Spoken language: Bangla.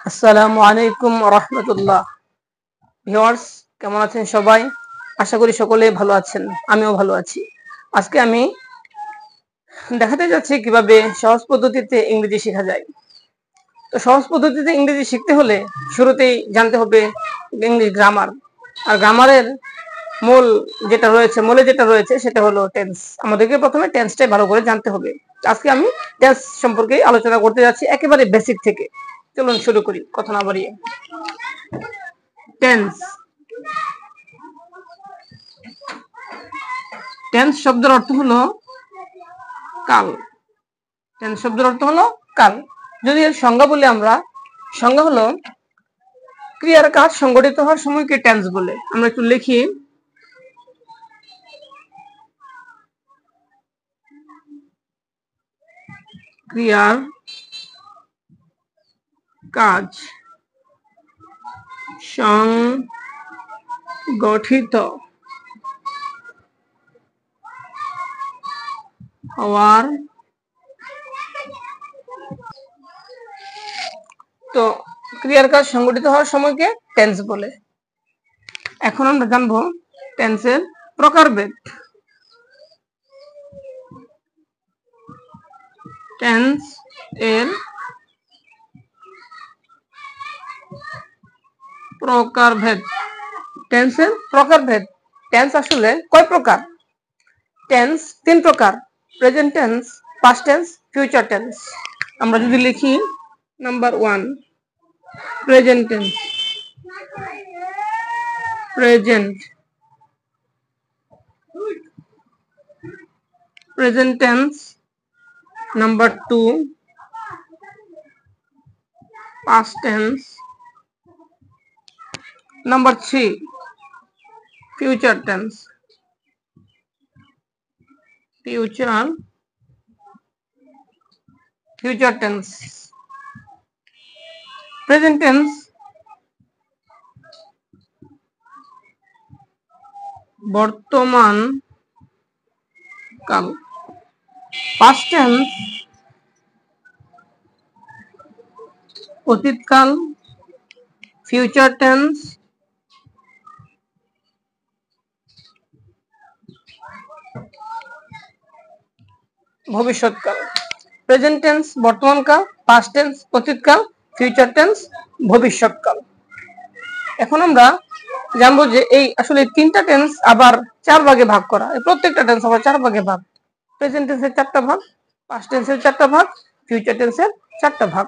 আসসালামু আলাইকুম রাহমাতুল্লাহ। ভিউয়ার্স, কেমন আছেন সবাই? আশা করি সকলে ভালো আছেন, আমিও ভালো আছি। আজকে আমি দেখাতে যাচ্ছি কিভাবে সহজ পদ্ধতিতে ইংরেজি শেখা যায়। তো সহজ পদ্ধতিতে ইংরেজি শিখতে হলে শুরুতেই জানতে হবে ইংলিশ গ্রামার। আর গ্রামারের মূলে যেটা রয়েছে সেটা হলো টেন্স। আমাদেরকে প্রথমে টেন্সটাই ভালো করে জানতে হবে। আজকে আমি টেন্স সম্পর্কে আলোচনা করতে যাচ্ছি একেবারে বেসিক থেকে। চলুন শুরু করি কথা না বাড়িয়ে। টেন্স টেন্স শব্দের অর্থ হলো কাল। টেন্স শব্দের অর্থ হলো কাল। যদি এর সংজ্ঞা বলি আমরা, সংজ্ঞা হলো ক্রিয়ার কাজ সংঘটিত হওয়ার সময়কে টেন্স বলে। আমরা একটু লিখি, ক্রিয়ার কাজ সংগঠিত হওয়ার, তো ক্রিয়ার কাজ সংঘটিত হওয়ার সময়কে টেন্স বলে। এখন আমরা জানবো টেন্সের প্রকারভেদ। টেন্স এর প্রকারভেদ। টেন্সের প্রকারভেদ। টেন্স আসলে কয় প্রকার? টেন্স তিন প্রকার: present tense, past tense, future tense. আমরা যদি লিখি, number 1 present tense. Present tense. Number 2 past tense. Number 3 future tense. Future tense. Present tense বর্তমান কাল। পাস্ট টেন্স অতীতকাল। ফিউচার টেন্স ভবিষ্যৎকাল। প্রেজেন্ট টেন্স বর্তমানকাল, পাস্ট টেন্স অতীতকাল, ফিউচার টেন্স ভবিষ্যৎকাল। এখন আমরা জানবো যে এই আসলে তিনটা টেন্স আবার চার ভাগে ভাগ করা। প্রত্যেকটা টেন্স আবার চার ভাগে ভাগ। প্রেজেন্ট টেন্সের 4টা ভাগ, পাস্ট টেন্সের 4টা ভাগ, ফিউচার টেন্সের 4টা ভাগ।